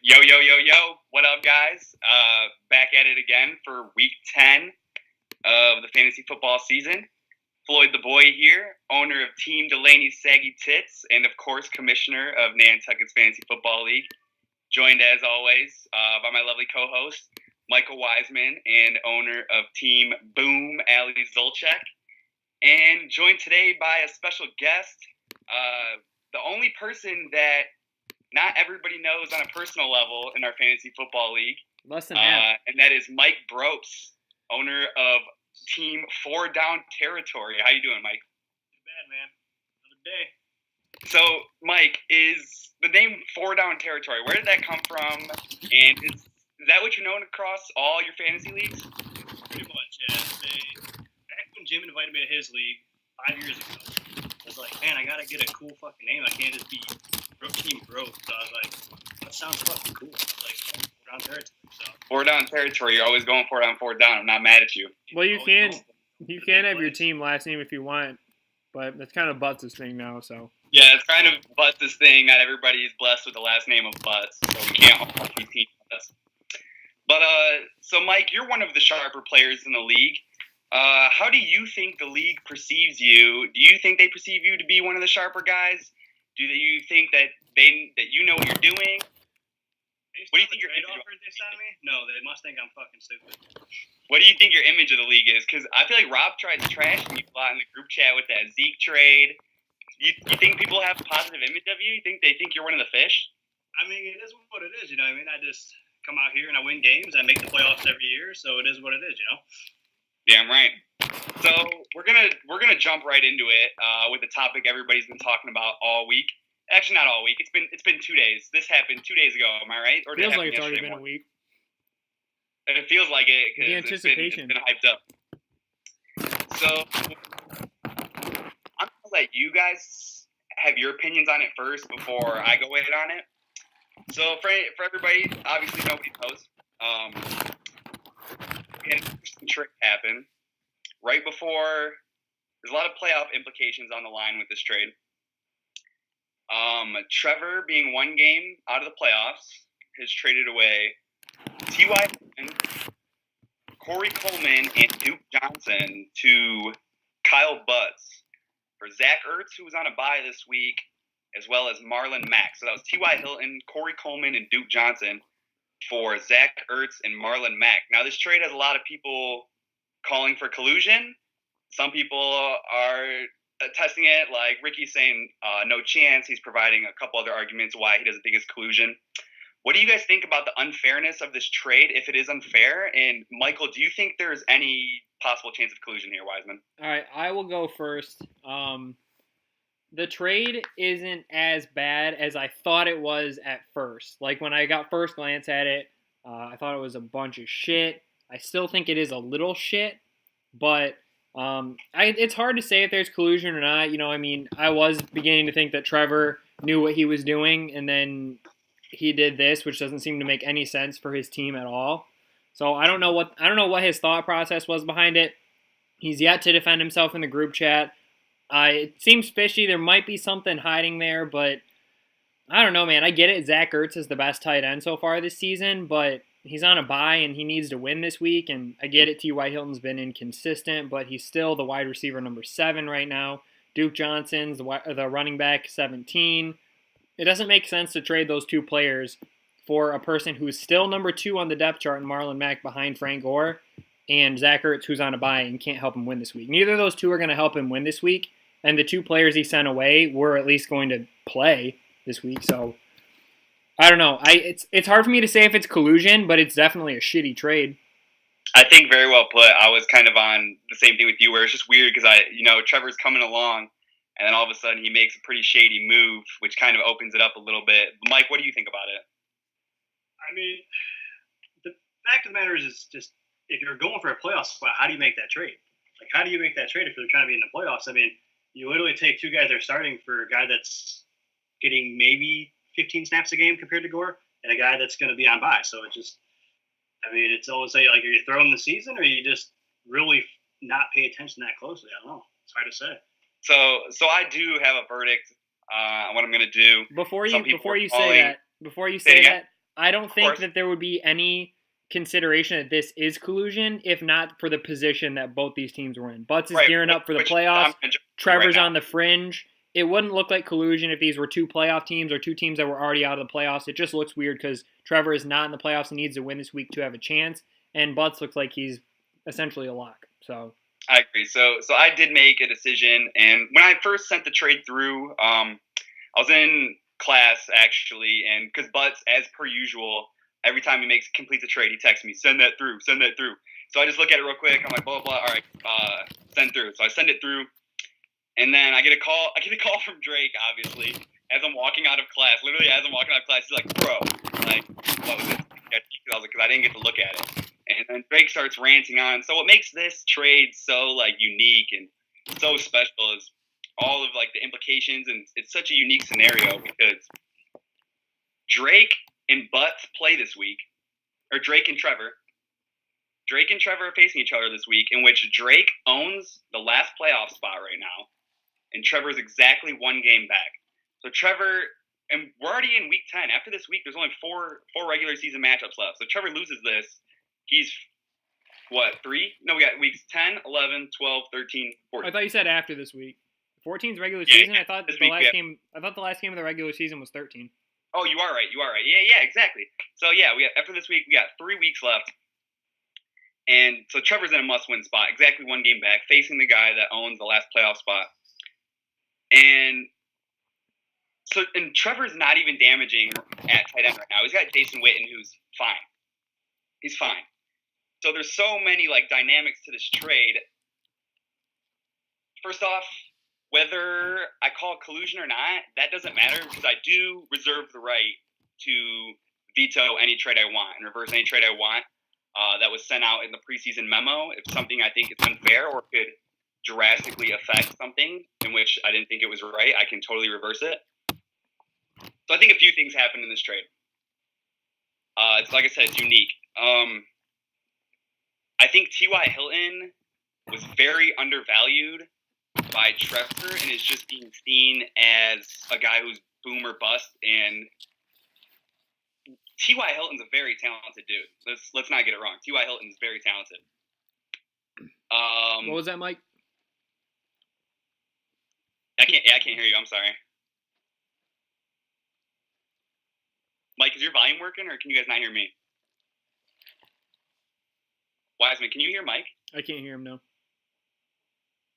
Yo, yo, yo, yo. What up, guys? Back at it again for week 10 of the fantasy football season. Floyd the Boy here, owner of Team Delaney's Saggy Tits, and of course, commissioner of Nantucket's Fantasy Football League. Joined, as always, by my lovely co-host, Michael Wiseman, and owner of Team Boom, Ali Zolchek. And joined today by a special guest, the only person that not everybody knows on a personal level in our fantasy football league. Less than half. And that is Mike Brobst, owner of Team 4 Down Territory. How you doing, Mike? Too bad, man. Another day. So, Mike, is the name 4 Down Territory, where did that come from? And is that what you're known across all your fantasy leagues? Pretty much, yeah. Back when Jim invited me to his league 5 years ago, I was like, man, I gotta get a cool fucking name. I can't just be Team Growth. So I was like, that sounds fucking cool. I was like, 4 Down Territory. So 4 Down Territory. You're always going 4 down, 4 down. I'm not mad at you. Well, you can have your team last name if you want, but that's kind of Butts' thing now. So yeah, it's kind of Butts' thing. Not everybody is blessed with the last name of Butts, so we can't all be team Butts. But so Mike, you're one of the sharper players in the league. How do you think the league perceives you? Do you think they perceive you to be one of the sharper guys? Do you think that you know what you're doing? What do you think your trade offer they sent me? No, they must think I'm fucking stupid. What do you think your image of the league is? Because I feel like Rob tried to trash you a lot in the group chat with that Zeke trade. You think people have a positive image of you? You think they think you're one of the fish? I mean, it is what it is, you know what I mean? I just come out here and I win games. I make the playoffs every year, so it is what it is, you know? Damn right. So we're gonna jump right into it with the topic everybody's been talking about all week. Actually, not all week. It's been 2 days. This happened 2 days ago. Am I right? Or feels like it's already been a week. It feels like it the anticipation. It's been hyped up. So I'm gonna let you guys have your opinions on it first before I go in on it. So for everybody, obviously nobody knows. We had an interesting trick happen right before. There's a lot of playoff implications on the line with this trade. Trevor, being one game out of the playoffs, has traded away T.Y. Corey Coleman, and Duke Johnson to Kyle Butts for Zach Ertz, who was on a bye this week, as well as Marlon Mack. So that was T.Y. Hilton, Corey Coleman, and Duke Johnson for Zach Ertz and Marlon Mack. Now, this trade has a lot of people calling for collusion. Some people are testing it, like Ricky's saying no chance. He's providing a couple other arguments why he doesn't think it's collusion. What do you guys think about the unfairness of this trade, if it is unfair? And Michael, do you think there's any possible chance of collusion here, Wiseman? All right, I will go first. The trade isn't as bad as I thought it was at first. Like when I got first glance at it, I thought it was a bunch of shit. I still think it is a little shit, but it's hard to say if there's collusion or not. You know, I mean, I was beginning to think that Trevor knew what he was doing, and then he did this, which doesn't seem to make any sense for his team at all. So I don't know what his thought process was behind it. He's yet to defend himself in the group chat. It seems fishy. There might be something hiding there, but I don't know, man. I get it. Zach Ertz is the best tight end so far this season, but he's on a bye and he needs to win this week. And I get it. T.Y. Hilton's been inconsistent, but he's still the wide receiver number 7 right now. Duke Johnson's the running back 17. It doesn't make sense to trade those two players for a person who's still number 2 on the depth chart in Marlon Mack behind Frank Gore and Zach Ertz, who's on a bye and can't help him win this week. Neither of those two are going to help him win this week, and the 2 players he sent away were at least going to play this week. So I don't know. It's hard for me to say if it's collusion, but it's definitely a shitty trade. I think very well put. I was kind of on the same thing with you, where it's just weird because Trevor's coming along. And then all of a sudden he makes a pretty shady move, which kind of opens it up a little bit. Mike, what do you think about it? I mean, the fact of the matter is just if you're going for a playoff spot, how do you make that trade? Like, how do you make that trade if you're trying to be in the playoffs? I mean, you literally take 2 guys that are starting for a guy that's getting maybe 15 snaps a game compared to Gore and a guy that's going to be on bye. So it's always like, are you throwing the season or you just really not pay attention that closely? I don't know. It's hard to say. So I do have a verdict on what I'm going to do. Before you say that, I don't think course. that there would be any consideration that this is collusion if not for the position that both these teams were in. Butts is Right, gearing up for the which playoffs. I'm gonna jump to Trevor's right now. on the fringe. It wouldn't look like collusion if these were two playoff teams or two teams that were already out of the playoffs. It just looks weird because Trevor is not in the playoffs and needs to win this week to have a chance. And Butts looks like he's essentially a lock. So I agree. So I did make a decision, and when I first sent the trade through, I was in class actually, and because Butts, as per usual, every time he completes a trade, he texts me, send that through. So I just look at it real quick. I'm like, blah blah. All right, send through. So I send it through. And then I get a call from Drake, obviously, as I'm walking out of class. Literally, as I'm walking out of class, he's like, bro, like, what was it? I was like, because I didn't get to look at it. And then Drake starts ranting on. So what makes this trade so, like, unique and so special is all of, like, the implications. And it's such a unique scenario because Drake and Butts play this week, or Drake and Trevor. Drake and Trevor are facing each other this week, in which Drake owns the last playoff spot right now. And Trevor's exactly one game back. So Trevor, and we're already in week 10. After this week, there's only four regular season matchups left. So Trevor loses this. He's, what, 3? No, we got weeks 10, 11, 12, 13, 14. I thought you said after this week. 14's regular Yeah, season. yeah, I thought this the week, last yeah. game. I thought the last game of the regular season was 13. Oh, you are right. Yeah, exactly. So yeah, after this week, we got 3 weeks left. And so Trevor's in a must-win spot, exactly one game back, facing the guy that owns the last playoff spot. And Trevor's not even damaging at tight end right now. He's got Jason Witten, who's fine. He's fine. So there's so many like dynamics to this trade. First off, whether I call it collusion or not, that doesn't matter because I do reserve the right to veto any trade I want and reverse any trade I want that was sent out in the preseason memo. If something I think is unfair or could drastically affect something in which I didn't think it was right, I can totally reverse it. So I think a few things happened in this trade. It's like I said, it's unique. I think T.Y. Hilton was very undervalued by Trevor and is just being seen as a guy who's boom or bust. And T.Y. Hilton's a very talented dude. Let's not get it wrong. T.Y. Hilton's very talented. What was that, Mike? I can't hear you. I'm sorry. Mike, is your volume working, or can you guys not hear me? Wiseman, can you hear Mike? I can't hear him, no.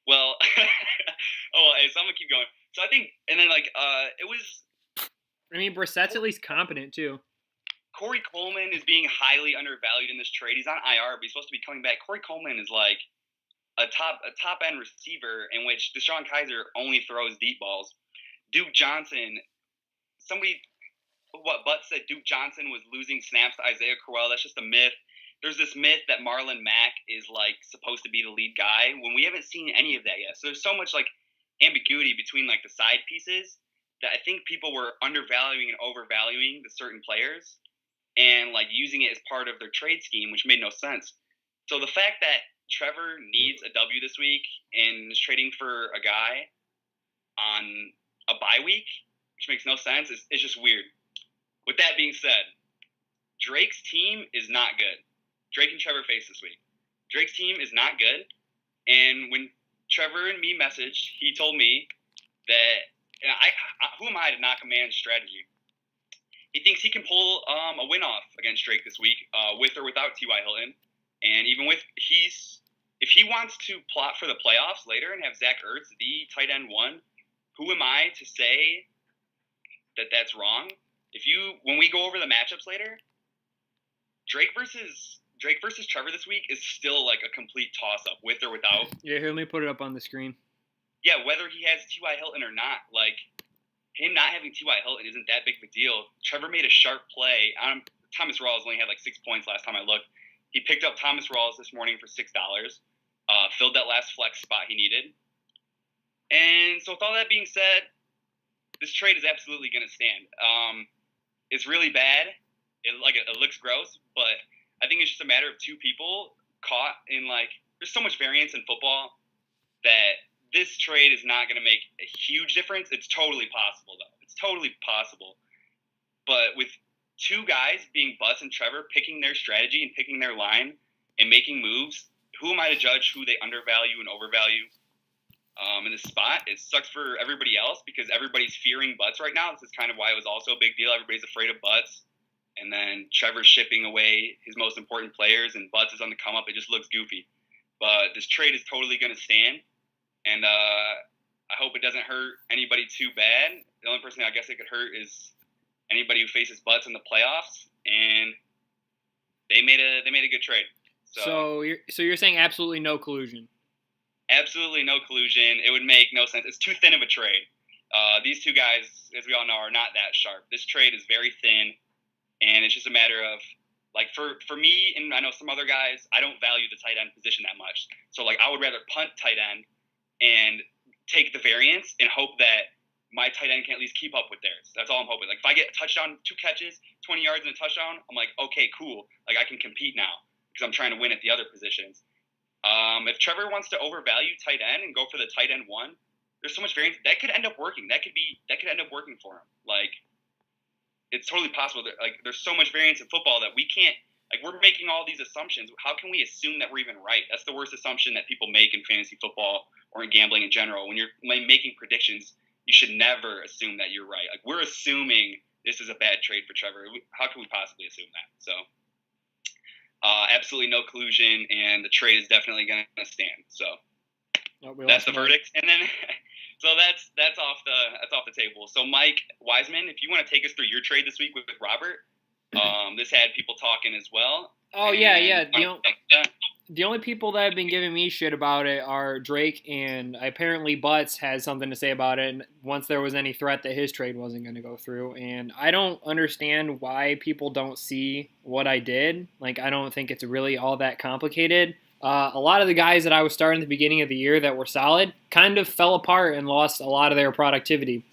Well, so I'm gonna keep going. So I think, and then it was. I mean, Brissett's at least competent too. Corey Coleman is being highly undervalued in this trade. He's on IR, but he's supposed to be coming back. Corey Coleman is like a top end receiver in which Deshaun Kaiser only throws deep balls. Duke Johnson, Butts said Duke Johnson was losing snaps to Isaiah Crowell. That's just a myth. There's this myth that Marlon Mack is like supposed to be the lead guy when we haven't seen any of that yet. So there's so much like ambiguity between like the side pieces that I think people were undervaluing and overvaluing the certain players and like using it as part of their trade scheme, which made no sense. So the fact that Trevor needs a W this week and is trading for a guy on a bye week, which makes no sense, it's just weird. With that being said, Drake's team is not good. Drake and Trevor face this week. Drake's team is not good. And when Trevor and me messaged, he told me that, and who am I to knock a man's strategy? He thinks he can pull a win off against Drake this week, with or without T.Y. Hilton. And even if he wants to plot for the playoffs later and have Zach Ertz, the tight end 1, who am I to say that that's wrong? When we go over the matchups later, Drake versus Trevor this week is still like a complete toss-up, with or without. Yeah, here, let me put it up on the screen. Yeah, whether he has T.Y. Hilton or not, like, him not having T.Y. Hilton isn't that big of a deal. Trevor made a sharp play. Thomas Rawls only had like 6 points last time I looked. He picked up Thomas Rawls this morning for $6, filled that last flex spot he needed. And so with all that being said, this trade is absolutely going to stand. It's really bad. It looks gross, but I think it's just a matter of two people caught in there's so much variance in football that this trade is not going to make a huge difference. It's totally possible, though. It's totally possible. But with two guys being Butts and Trevor picking their strategy and picking their line and making moves. Who am I to judge who they undervalue and overvalue in this spot? It sucks for everybody else because everybody's fearing Butts right now. This is kind of why it was also a big deal. Everybody's afraid of Butts. And then Trevor's shipping away his most important players, and Butts is on the come up. It just looks goofy. But this trade is totally going to stand, and I hope it doesn't hurt anybody too bad. The only person I guess it could hurt is anybody who faces Butts in the playoffs, and they made a good trade. So you're saying absolutely no collusion? Absolutely no collusion. It would make no sense. It's too thin of a trade. These two guys, as we all know, are not that sharp. This trade is very thin. And it's just a matter of, like, for me and I know some other guys, I don't value the tight end position that much. So, like, I would rather punt tight end and take the variance and hope that my tight end can at least keep up with theirs. That's all I'm hoping. Like, if I get a touchdown, 2 catches, 20 yards and a touchdown, I'm like, okay, cool. Like, I can compete now because I'm trying to win at the other positions. If Trevor wants to overvalue tight end and go for the tight end 1, there's so much variance. That could end up working. That could end up working for him. Like, it's totally possible that, like, there's so much variance in football that we can't, like, we're making all these assumptions. How can we assume that we're even right? That's the worst assumption that people make in fantasy football or in gambling in general. When you're making predictions, you should never assume that you're right. Like, we're assuming this is a bad trade for Trevor. How can we possibly assume that? So, absolutely no collusion, and the trade is definitely going to stand. So, that's the verdict. And then... So that's off the table. So Mike Wiseman, if you want to take us through your trade this week with Robert, this had people talking as well. Oh yeah. The only people that have been giving me shit about it are Drake, and apparently Butts has something to say about it. And once there was any threat that his trade wasn't going to go through, and I don't understand why people don't see what I did. Like, I don't think it's really all that complicated. A lot of the guys that I was starting at the beginning of the year that were solid kind of fell apart and lost a lot of their productivity.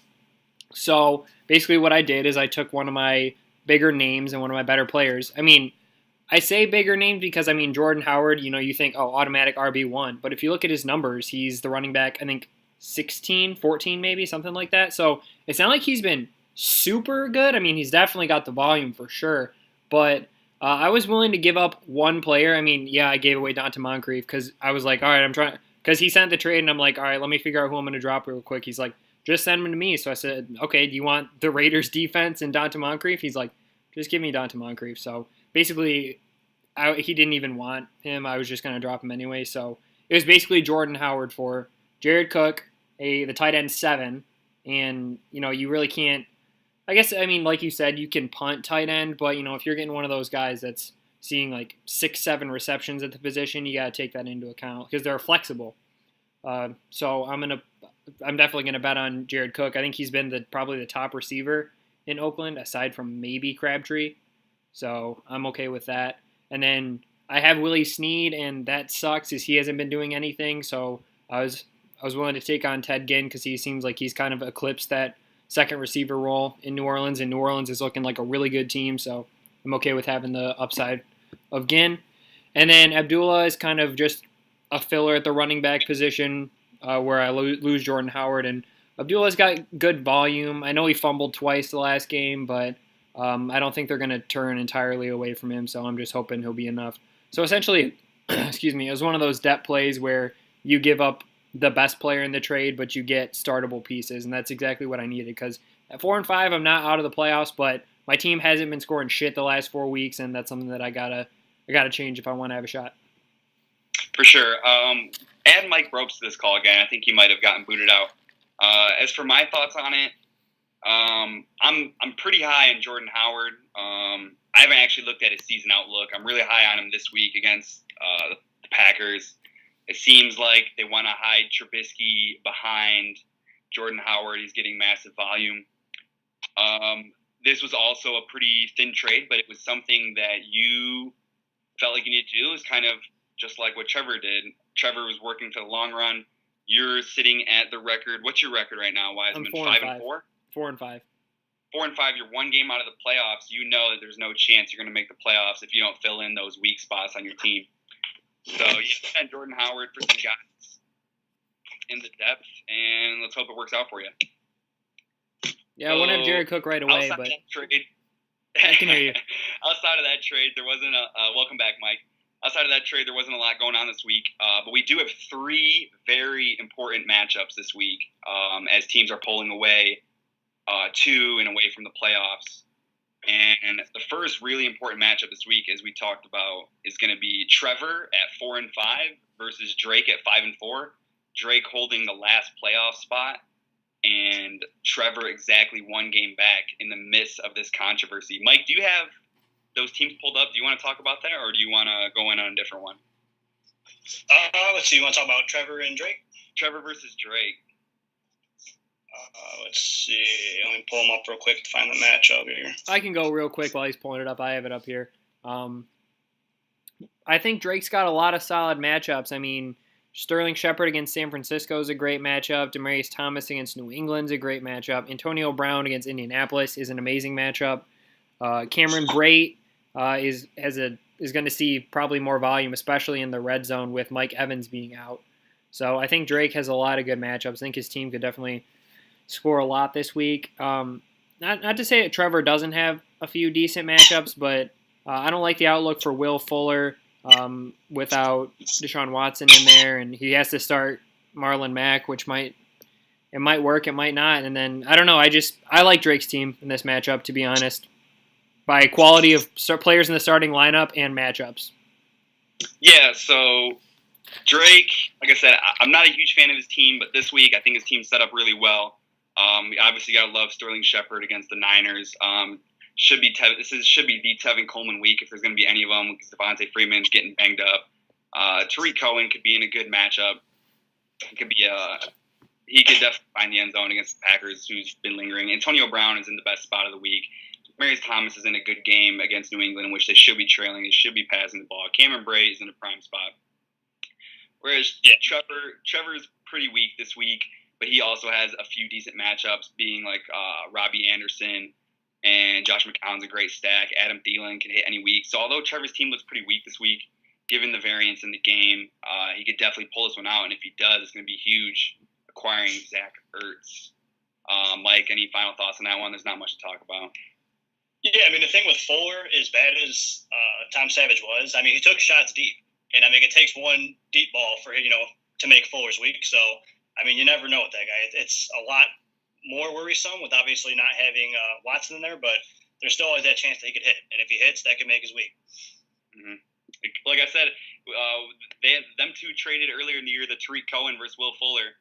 So basically what I did is I took one of my bigger names and one of my better players. I mean, I say bigger names because, I mean, Jordan Howard, you think, oh, automatic RB1. But if you look at his numbers, he's the running back, I think, 16, 14 maybe, something like that. So it's not like he's been super good. I mean, he's definitely got the volume for sure. But... I was willing to give up one player. I mean, yeah, I gave away Dante Moncrief because I was like, all right, I'm trying. Because he sent the trade, and I'm like, all right, let me figure out who I'm going to drop real quick. He's like, just send him to me. So I said, okay, do you want the Raiders defense and Dante Moncrief? He's like, just give me Dante Moncrief. So basically, he didn't even want him. I was just going to drop him anyway. So it was basically Jordan Howard for Jared Cook, the tight end 7, and, you really can't. I guess, I mean, like you said, you can punt tight end, but, if you're getting one of those guys that's seeing like 6-7 receptions at the position, you got to take that into account because they're flexible. So I'm definitely going to bet on Jared Cook. I think he's been probably the top receiver in Oakland, aside from maybe Crabtree. So I'm okay with that. And then I have Willie Snead, and that sucks as he hasn't been doing anything. So I was willing to take on Ted Ginn because he seems like he's kind of eclipsed that second receiver role in New Orleans, and New Orleans is looking like a really good team, so I'm okay with having the upside of Ginn. And then Abdullah is kind of just a filler at the running back position where I lose Jordan Howard, and Abdullah's got good volume. I know he fumbled twice the last game, but I don't think they're going to turn entirely away from him, so I'm just hoping he'll be enough. So essentially, it was one of those depth plays where you give up the best player in the trade, but you get startable pieces, and that's exactly what I needed because at 4-5, I'm not out of the playoffs, but my team hasn't been scoring shit the last 4 weeks, and that's something that I gotta change if I want to have a shot. For sure. Add Mike Brobst to this call again. I think he might have gotten booted out. As for my thoughts on it, I'm pretty high on Jordan Howard. I haven't actually looked at his season outlook. I'm really high on him this week against the Packers. It seems like they want to hide Trubisky behind Jordan Howard. He's getting massive volume. This was also a pretty thin trade, but it was something that you felt like you needed to do. It was kind of just like what Trevor did. Trevor was working for the long run. You're sitting at the record. What's your record right now, Wiseman? I'm 5-4? 4-5. 4-5. You're one game out of the playoffs. You know that there's no chance you're going to make the playoffs if you don't fill in those weak spots on your team. So you send Jordan Howard for some guys in the depth, and let's hope it works out for you. Yeah, I want to have Jared Cook right away, but trade, I can hear you. Outside of that trade, there wasn't welcome back, Mike. Outside of that trade, there wasn't a lot going on this week, but we do have 3 very important matchups this week as teams are pulling away to and away from the playoffs. And the first really important matchup this week, as we talked about, is going to be Trevor at 4-5 versus Drake at 5-4. Drake holding the last playoff spot, and Trevor exactly 1 game back in the midst of this controversy. Mike, do you have those teams pulled up? Do you want to talk about that, or do you want to go in on a different one? Let's see. You want to talk about Trevor and Drake? Trevor versus Drake. Let's see. Let me pull them up real quick to find the matchup here. I can go real quick while he's pulling it up. I have it up here. I think Drake's got a lot of solid matchups. I mean, Sterling Shepard against San Francisco is a great matchup. Demaryius Thomas against New England's a great matchup. Antonio Brown against Indianapolis is an amazing matchup. Cameron Brate is going to see probably more volume, especially in the red zone with Mike Evans being out. So I think Drake has a lot of good matchups. I think his team could definitely score a lot this week. Not to say that Trevor doesn't have a few decent matchups, but I don't like the outlook for Will Fuller without Deshaun Watson in there, and he has to start Marlon Mack, which might work, it might not. And then I don't know. I like Drake's team in this matchup, to be honest, by quality of players in the starting lineup and matchups. Yeah, so Drake, like I said, I'm not a huge fan of his team, but this week I think his team's set up really well. We obviously got to love Sterling Shepard against the Niners. Should be the Tevin Coleman week if there's going to be any of them, because Devontae Freeman's getting banged up. Tariq Cohen could be in a good matchup. He could definitely find the end zone against the Packers, who's been lingering. Antonio Brown is in the best spot of the week. Demaryius Thomas is in a good game against New England, in which they should be trailing. They should be passing the ball. Cameron Brate is in a prime spot. Whereas Trevor's pretty weak this week, but he also has a few decent matchups, being like Robbie Anderson, and Josh McCown's a great stack. Adam Thielen can hit any week. So although Trevor's team looks pretty weak this week, given the variance in the game, he could definitely pull this one out. And if he does, it's going to be huge, acquiring Zach Ertz. Mike, any final thoughts on that one? There's not much to talk about. Yeah, I mean, the thing with Fuller, as bad as Tom Savage was, I mean, he took shots deep. And, I mean, it takes one deep ball for, to make Fuller's week. So, I mean, you never know with that guy. It's a lot more worrisome with obviously not having Watson in there, but there's still always that chance that he could hit. And if he hits, that could make his week. Mm-hmm. Like I said, them two traded earlier in the year, the Tariq Cohen versus Will Fuller.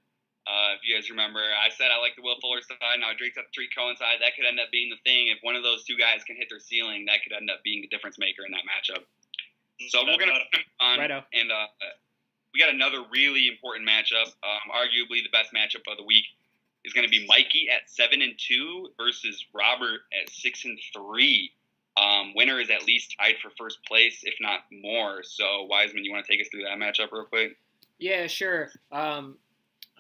If you guys remember, I said I like the Will Fuller side. Now Drake's at the Tariq Cohen side. That could end up being the thing. If one of those two guys can hit their ceiling, that could end up being the difference maker in that matchup. So we're going to move on. Righto. And we got another really important matchup, arguably the best matchup of the week. Is going to be Mikey at 7-2 versus Robert at 6-3. Winner is at least tied for first place, if not more. So, Wiseman, you want to take us through that matchup real quick? Yeah, sure. I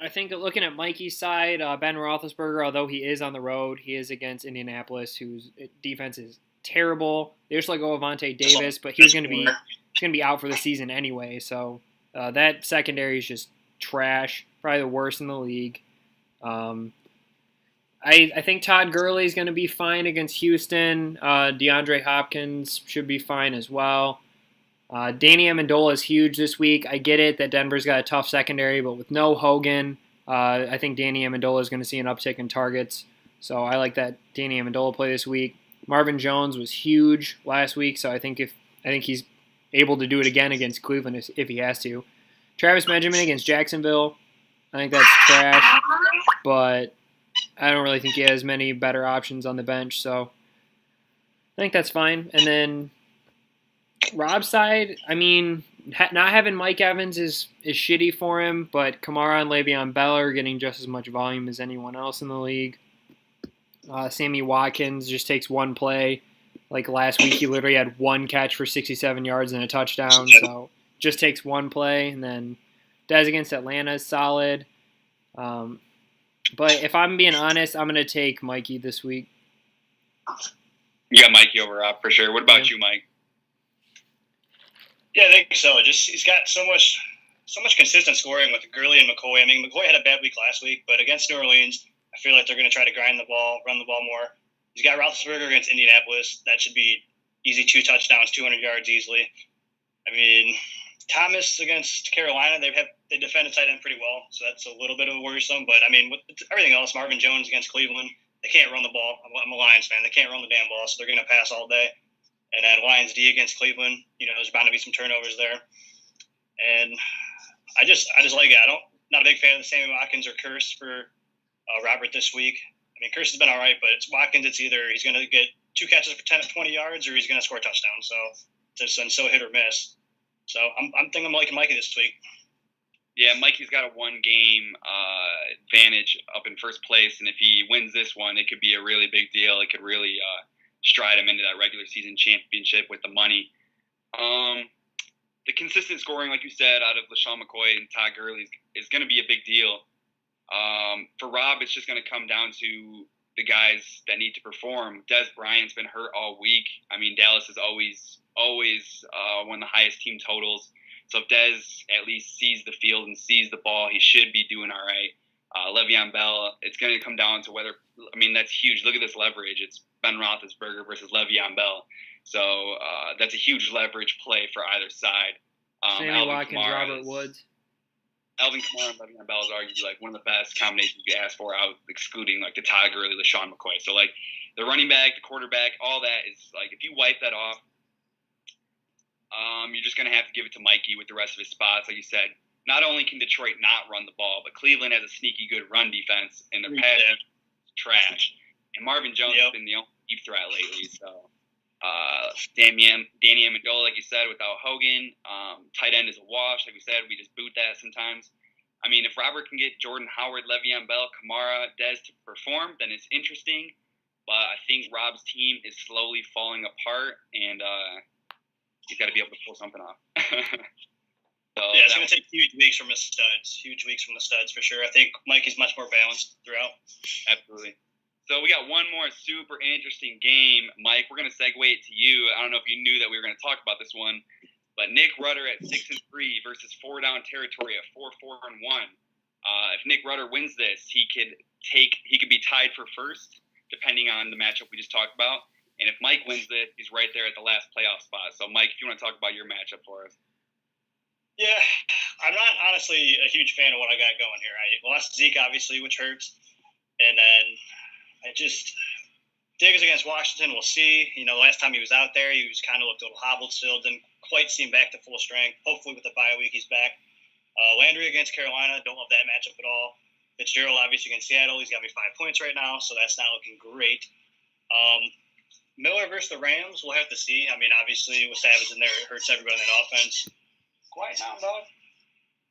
think looking at Mikey's side, Ben Roethlisberger, although he is on the road, he is against Indianapolis, whose defense is terrible. They just let go of Vontae Davis, but he's going to be out for the season anyway. So that secondary is just trash, probably the worst in the league. I think Todd Gurley is going to be fine against Houston. DeAndre Hopkins should be fine as well. Danny Amendola is huge this week. I get it that Denver's got a tough secondary, but with no Hogan, I think Danny Amendola is going to see an uptick in targets. So I like that Danny Amendola play this week. Marvin Jones was huge last week, so I think he's able to do it again against Cleveland if he has to. Travis Benjamin against Jacksonville, I think that's trash, but I don't really think he has many better options on the bench, so I think that's fine. And then Rob's side, I mean, not having Mike Evans is shitty for him, but Kamara and Le'Veon Bell are getting just as much volume as anyone else in the league. Sammy Watkins just takes one play. Like last week, he literally had one catch for 67 yards and a touchdown, so just takes one play. And then Dez against Atlanta is solid. But if I'm being honest, I'm going to take Mikey this week. You got Mikey over Rob for sure. What about you, Mike? Yeah, I think so. Just he's got so much consistent scoring with Gurley and McCoy. I mean, McCoy had a bad week last week, but against New Orleans, I feel like they're going to try to grind the ball, run the ball more. He's got Roethlisberger against Indianapolis. That should be easy 2 touchdowns, 200 yards easily. I mean, Thomas against Carolina, they defended tight end pretty well, so that's a little bit of a worrisome. But I mean, with everything else, Marvin Jones against Cleveland, they can't run the ball. I'm a Lions fan. They can't run the damn ball, so they're going to pass all day. And then Lions D against Cleveland, there's bound to be some turnovers there. And I just like it. Not a big fan of the Sammy Watkins or Curse for Robert this week. I mean, Curse has been all right, but it's Watkins. It's either he's going to get 2 catches for 10 to 20 yards, or he's going to score a touchdown. So it's so hit or miss. So I'm thinking I'm liking Mikey this week. Yeah, Mikey's got a 1-game advantage up in first place, and if he wins this one, it could be a really big deal. It could really stride him into that regular season championship with the money. The consistent scoring, like you said, out of LaShawn McCoy and Todd Gurley is going to be a big deal. For Rob, it's just going to come down to the guys that need to perform. Des Bryant's been hurt all week. I mean, Dallas is always one of the highest team totals. So if Dez at least sees the field and sees the ball, he should be doing all right. Le'Veon Bell, it's going to come down to whether – I mean, that's huge. Look at this leverage. It's Ben Roethlisberger versus Le'Veon Bell. So that's a huge leverage play for either side. Sammy Watkins, Robert Woods. Alvin Kamara and Le'Veon Bell is arguably like one of the best combinations you could ask for, out excluding like the Todd Gurley, LaShawn McCoy. So like the running back, the quarterback, all that is like if you wipe that off, you're just going to have to give it to Mikey with the rest of his spots. Like you said, not only can Detroit not run the ball, but Cleveland has a sneaky good run defense, and their pass is trash. And Marvin Jones has been the only deep threat lately. So Danny Amendola, like you said, without Hogan. Tight end is a wash. Like we said, we just boot that sometimes. I mean, if Robert can get Jordan Howard, Le'Veon Bell, Kamara, Dez to perform, then it's interesting. But I think Rob's team is slowly falling apart, and he's got to be able to pull something off. It's going to take huge weeks from the studs for sure. I think Mikey's much more balanced throughout. Absolutely. So we got one more super interesting game. Mike, we're going to segue it to you. I don't know if you knew that we were going to talk about this one, but Nick Rudder at 6-3 versus 4-down territory at 4-4-1. If Nick Rudder wins this, he could be tied for first, depending on the matchup we just talked about. And if Mike wins this, he's right there at the last playoff spot. So, Mike, if you want to talk about your matchup for us. Yeah, I'm not honestly a huge fan of what I got going here. I lost Zeke, obviously, which hurts. And then Diggs against Washington, we'll see. The last time he was out there, he was kind of looked a little hobbled still. Didn't quite seem back to full strength. Hopefully with the bye week, he's back. Landry against Carolina, don't love that matchup at all. Fitzgerald, obviously, against Seattle. He's got me 5 points right now, so that's not looking great. Miller versus the Rams, we'll have to see. I mean, obviously, with Savage in there, it hurts everybody on that offense. Quiet now, dog.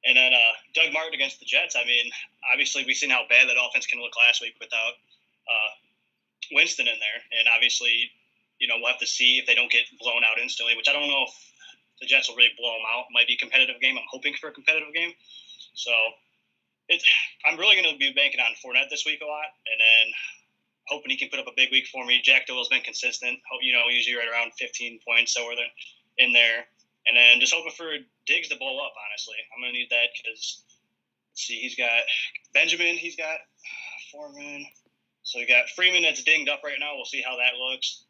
And then Doug Martin against the Jets. I mean, obviously, we've seen how bad that offense can look last week without Winston in there. And obviously, we'll have to see if they don't get blown out instantly, which I don't know if the Jets will really blow them out. It might be a competitive game. I'm hoping for a competitive game. So I'm really going to be banking on Fournette this week a lot. And then hoping he can put up a big week for me. Jack Doyle's been consistent. Usually right around 15 points, so we're in there. And then just hoping for Diggs to blow up, honestly. I'm going to need that because, let's see, he's got Benjamin, he's got Foreman. So we got Freeman that's dinged up right now. We'll see how that looks.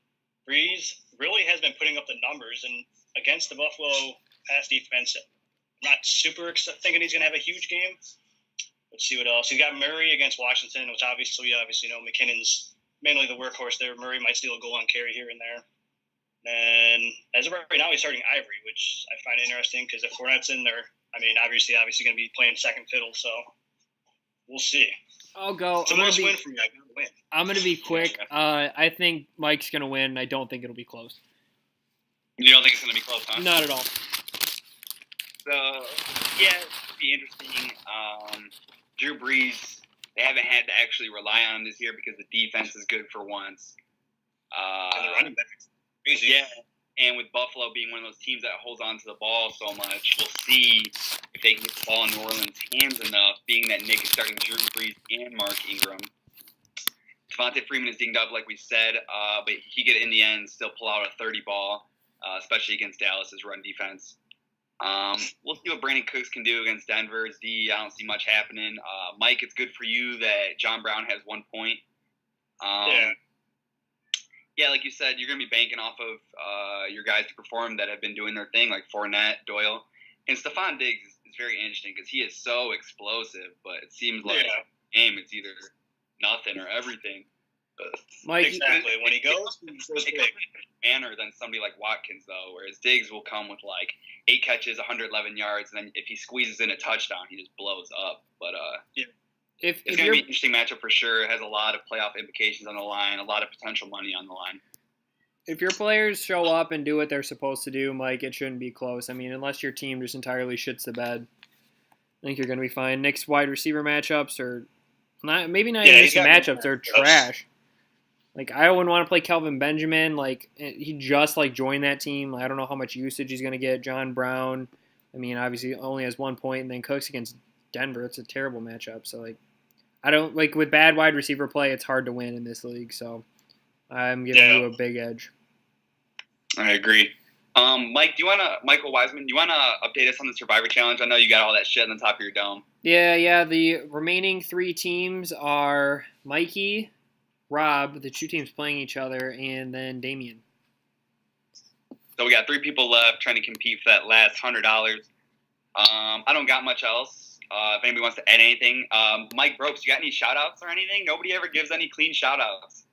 Breeze really has been putting up the numbers, and against the Buffalo pass defense, I'm not super thinking he's going to have a huge game. Let's see what else. He's got Murray against Washington, which obviously know McKinnon's mainly the workhorse there. Murray might steal a goal on carry here and there. And as of right now, he's starting Ivory, which I find interesting because if Fournette's in there, I mean, obviously going to be playing second fiddle, so we'll see. I'll go. It's a must win for me. I gotta win. I'm going to be quick. I think Mike's going to win. I don't think it'll be close. You don't think it's going to be close, huh? Not at all. So, yeah, it'll be interesting. Drew Brees, they haven't had to actually rely on him this year because the defense is good for once. And the running backs. Crazy. Yeah, and with Buffalo being one of those teams that holds on to the ball so much, we'll see if they can get the ball in New Orleans' hands enough, being that Nick is starting Drew Brees and Mark Ingram. Devontae Freeman is dinged up, like we said, but he could, in the end, still pull out a 30 ball, especially against Dallas's run defense. We'll see what Brandon Cooks can do against Denver's D. I don't see much happening. Mike, it's good for you that John Brown has 1 point. Yeah. Yeah, like you said, you're going to be banking off of your guys to perform that have been doing their thing, like Fournette, Doyle. And Stephon Diggs is very interesting because he is so explosive, but it seems like game it's either nothing or everything. Mike, exactly. When he goes big. Manner than somebody like Watkins, though, whereas Diggs will come with like 8 catches, 111 yards, and then if he squeezes in a touchdown, he just blows up. But If it's going to be an interesting matchup for sure. It has a lot of playoff implications on the line, a lot of potential money on the line. If your players show up and do what they're supposed to do, Mike, it shouldn't be close. I mean, unless your team just entirely shits the bed, I think you're going to be fine. Nick's wide receiver matchups are maybe not even the matchups. They're trash. Like, I wouldn't want to play Kelvin Benjamin. Like, he just, joined that team. I don't know how much usage he's going to get. John Brown, I mean, obviously only has 1 point, and then Cooks against Denver. It's a terrible matchup. So, I don't, with bad wide receiver play, it's hard to win in this league. So, I'm giving you a big edge. I agree. Mike, Michael Wiseman, do you want to update us on the Survivor Challenge? I know you got all that shit on the top of your dome. Yeah. The remaining 3 teams are Mikey, Rob, the 2 teams playing each other, and then Damien. So we got 3 people left trying to compete for that last $100. I don't got much else. If anybody wants to add anything, Mike Brobst, you got any shout-outs or anything? Nobody ever gives any clean shout-outs.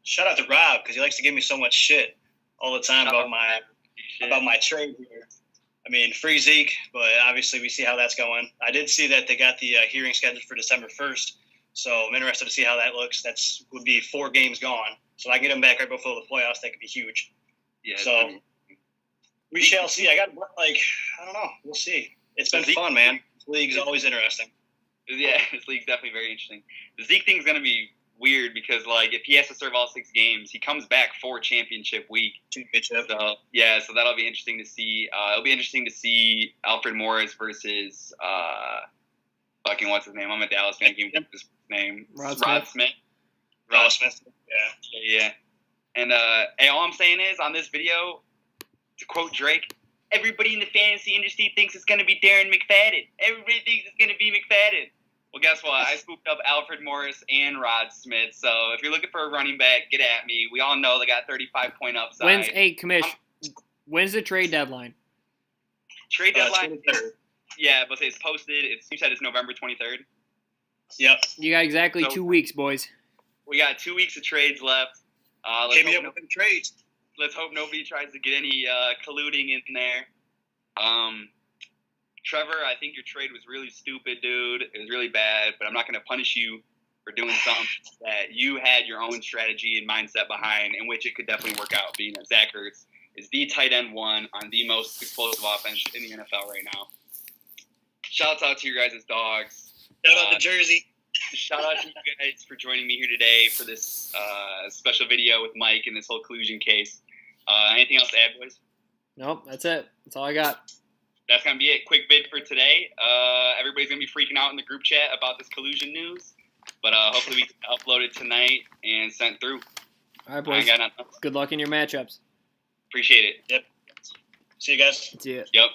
Shout out to Rob because he likes to give me so much shit all the time about my trade here. I mean, free Zeke, but obviously we see how that's going. I did see that they got the hearing scheduled for December 1st, so I'm interested to see how that looks. Would be 4 games gone. So I get him back right before the playoffs. That could be huge. Yeah. So we shall see. I don't know. We'll see. It's been fun, man. This league's always interesting. Yeah, this league's definitely very interesting. The Zeke thing's going to be weird because, if he has to serve all 6 games, he comes back for championship week. So that'll be interesting to see. It'll be interesting to see Alfred Morris versus fucking what's his name? I'm a Dallas fan. Can't remember his name. Rod Smith. Rod Smith. Yeah. And all I'm saying is on this video, to quote Drake, everybody in the fantasy industry thinks it's going to be Darren McFadden. Everybody thinks it's going to be McFadden. Well, guess what? I scooped up Alfred Morris and Rod Smith. So if you're looking for a running back, get at me. We all know they got 35-point upside. When's the trade deadline? Trade deadline? But it's posted. You said it's November 23rd? Yep. You got exactly 2 weeks, boys. We got 2 weeks of trades left. Hit me up with them trades. Let's hope nobody tries to get any colluding in there. Trevor, I think your trade was really stupid, dude. It was really bad, but I'm not going to punish you for doing something that you had your own strategy and mindset behind, in which it could definitely work out, being that Zach Ertz is the tight end 1 on the most explosive offense in the NFL right now. Shouts out to your guys' dogs. Shout out to Jersey. Shout out to you guys for joining me here today for this special video with Mike and this whole collusion case. Anything else to add, boys? Nope, that's it. That's all I got. That's going to be it. Quick vid for today. Everybody's going to be freaking out in the group chat about this collusion news. But hopefully we can upload it tonight and sent through. All right, boys. Good luck in your matchups. Appreciate it. Yep. See you guys. See ya. Yep.